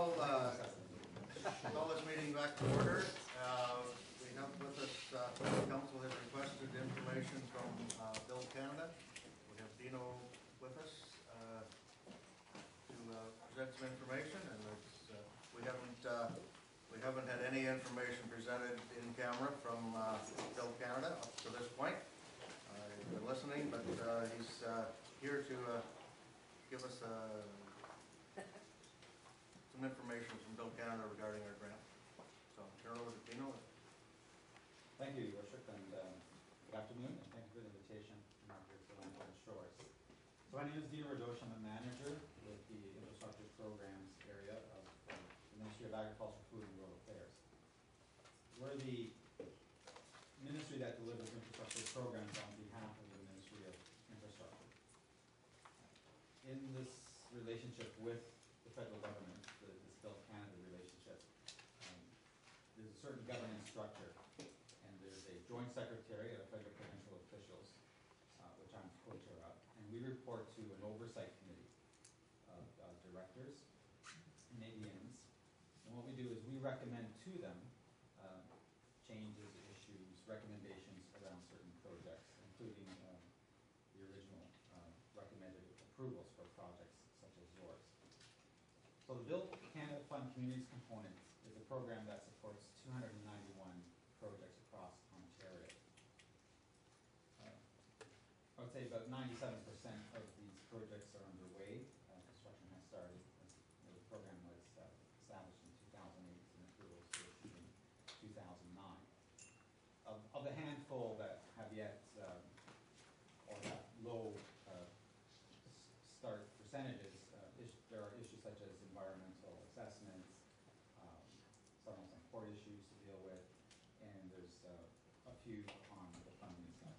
Call this meeting back to order. We have with us, council has requested information from Bill Canada. We have Dino with us to present some information, and we haven't had any information presented in camera from Bill Canada up to this point. He's been listening, but he's here to give us some information from Bill Canada regarding our grant. So turn over to Dino. Thank you, Your Worship, and good afternoon, and thank you for the invitation to come out here to Land Shores. So my name is Dino Radosh. I'm a manager with the infrastructure programs area of the Ministry of Agriculture, Food and Rural Affairs. We're the ministry that delivers infrastructure programs on behalf of the Ministry of Infrastructure. In this relationship with the federal government, this Bill Canada relationship, there's a certain governance structure, and there's a joint secretary of federal provincial officials, which I'm co-chair of, and we report to an oversight committee of directors, Canadians, and what we do is we recommend to them changes, issues, recommendations around certain projects, including the original recommended approvals for projects such as yours. So the Bill Canada Fund Communities Component is a program that supports 291 projects across Ontario. I would say about 97% of these projects are underway. Construction has started. The program was established in 2008 and approvals were issued in 2009. Of the handful that have yet, or have low start percentages, there are issues such as environmental assessments, some port issues to deal with, and there's a few on the funding side.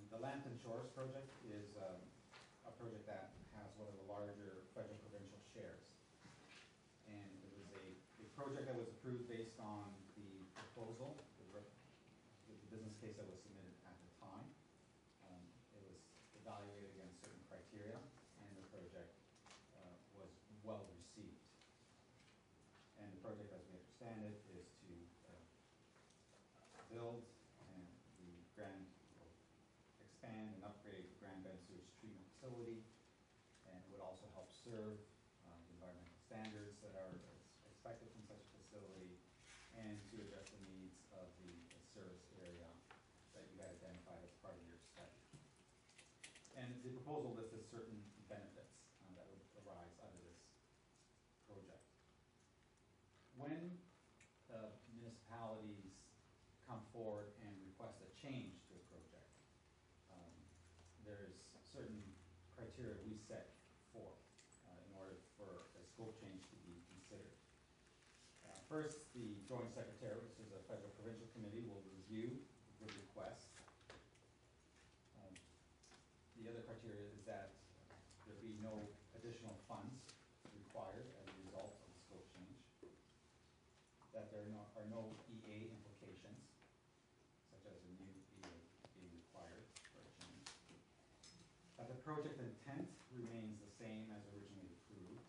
The Lambton Shores project is a project that has one of the larger federal provincial shares. And it was a project that was approved based on the proposal, the business case that was submitted at the time. It was evaluated against certain criteria, and the project was well received. And the project, as we understand it, is to build and expand and upgrade the Grand Bend sewage treatment facility, and it would also help serve the environmental standards that are expected from such a facility, and to address the needs of the service area that you had identified as part of your study. And the proposal listed certain benefits that would arise out of this project. When municipalities come forward and request a change to a project, there's certain criteria we set forth in order for a scope change to be considered. First, the Joint Secretary, which is a federal provincial committee, will review the request. The other criteria is that there be no additional funds required as a result of the scope change, that there are no EA implications, such as a new EA being required for a change, that the project intent remains the same as originally approved,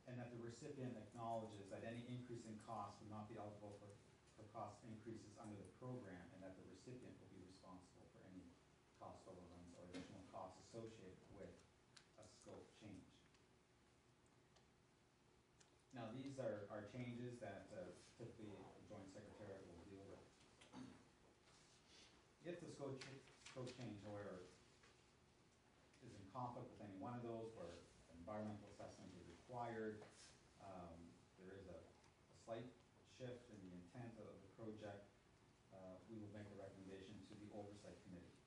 and that the recipient acknowledges that any increase in cost would not be eligible for cost increases under the program, and that the recipient will be responsible for any cost overruns or additional costs associated with a scope change. Now, these are changes that typically the Joint Secretariat will deal with. If the scope change, however, is in conflict with any one of those, where environmental assessment is required, there is a slight shift in the intent of the project, we will make a recommendation to the Oversight Committee,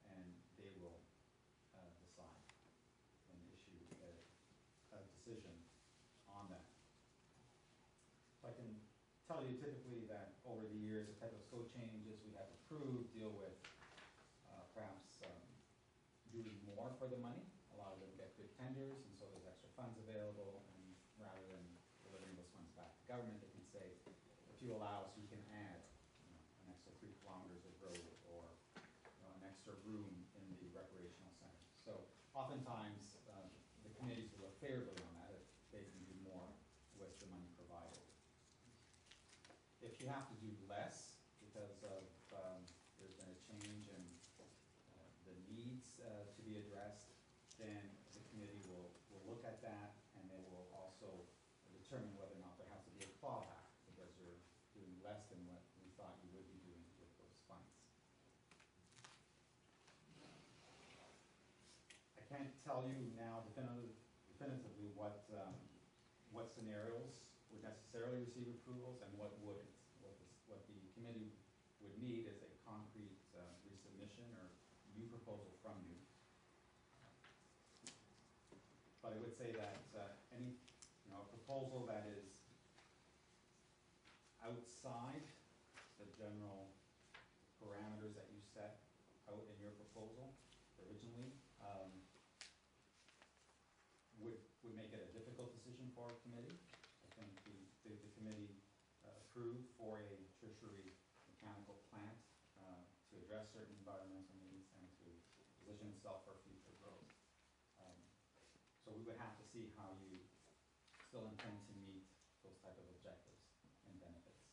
and they will decide and issue a decision on that. So I can tell you typically that over the years, the type of scope changes we have approved deal with perhaps doing more for the money. A lot of them get good tenders, and so there's extra funds available, and rather than delivering those funds back to government, they can say, if you allow us, we can add an extra 3 kilometers of road, or an extra room in the recreational center. So oftentimes the favorably on that if they can do more with the money provided. If you have to do less because of, there's been a change in the needs to be addressed, then the committee will look at that, and they will also determine whether or not there has to be a clawback because you're doing less than what we thought you would be doing with those funds. I can't tell you now definitively what scenarios would necessarily receive approvals and what wouldn't. What the committee would need is a concrete resubmission or new proposal from you. But I would say that any proposal that is outside the general parameters that you set out in your proposal originally would make it a difficult decision for a committee. I think the committee approved for a tertiary mechanical plant to address certain environmental needs and to position itself for future growth. So we would have to see how you still intend to meet those type of objectives and benefits.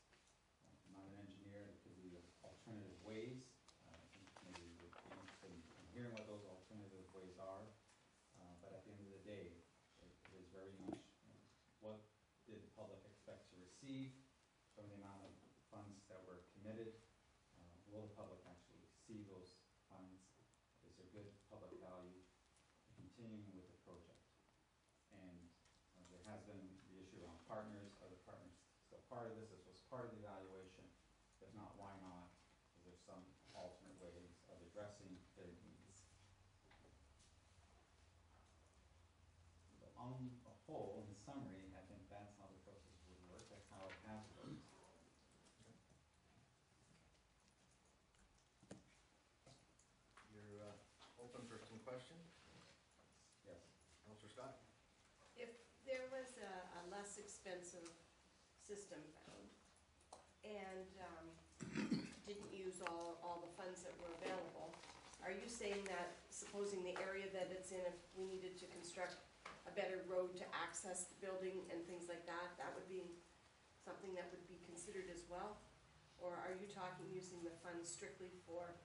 I'm not an engineer. There could be alternative ways. I think maybe we would be interested in hearing what those alternative ways are. But at the end of the day, it is very much what did the public expect to receive from the amount of funds that were committed. Will the public actually see those funds? Is there good public value in continuing with the project? And there has been the issue around partners. Are the partners still part of this? This was part of the evaluation. If not, why not? Is there some alternate ways of addressing their needs? But on a whole, in summary, I think that's how the process would work. That's how it has worked. You're open for some questions? Yes. Councillor Scott? If there was a less expensive system found and didn't use all the funds that were available, are you saying that supposing the area that it's in, if we needed to construct a better road to access the building and things like that, that would be something that would be considered as well? Or are you talking using the funds strictly for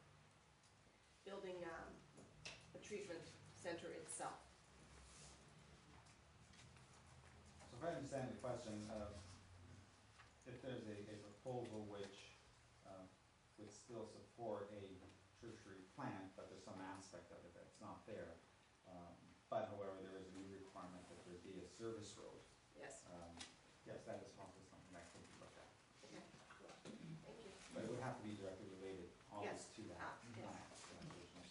building the treatment center itself? So if I understand the question, if there's a proposal which would still support a tertiary plant, but there's some aspect of it that's not there, but however there is a new requirement that there be a service road, Yes. yes, that is possibly something that could be looked at. Okay, cool. Thank you. But it would have to be directly related always Yes. to that Yes. plant. to that business.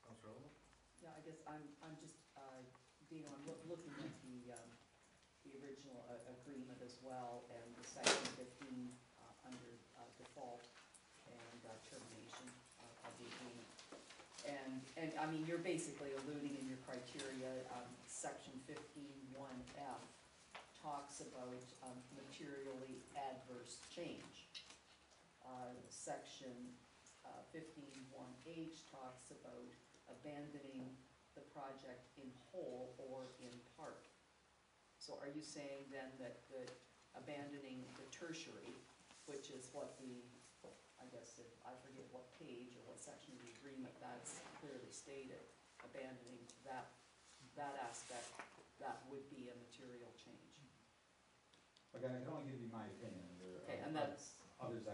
Councillor Owen? Yeah, I guess I'm just, Dino, I'm looking at the original agreement as well, and the section 15 under default and termination of the agreement. And I mean, you're basically alluding in your criteria, section 15(1)(f) talks about materially adverse change. Section 15(1)(h) talks about abandoning the project in whole or in part. So are you saying then that abandoning the tertiary, which is what I guess I forget what page or what section of the agreement that's clearly stated, abandoning that aspect, that would be a material change? Again, I can only give you my opinion. There Okay, are and that's, others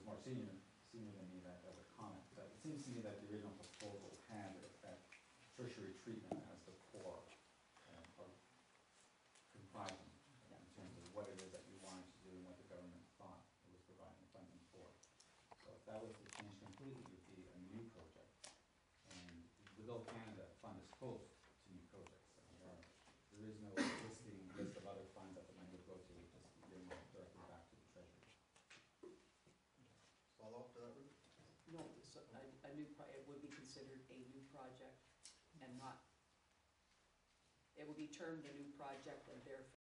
more senior than me that have a comment. But it seems to me that the original proposal had that tertiary treatment as the core or comprising in terms of what it is that you wanted to do and what the government thought it was providing funding for. So if that was to change completely, it would be a new project. And the Bill Canada fund is closed to new projects. There is no existing list of other funds that the money would go to. It just bring it directly back to the treasury. Follow up to that, Ruth? no, so it would be considered a new project and not, it would be termed a new project and therefore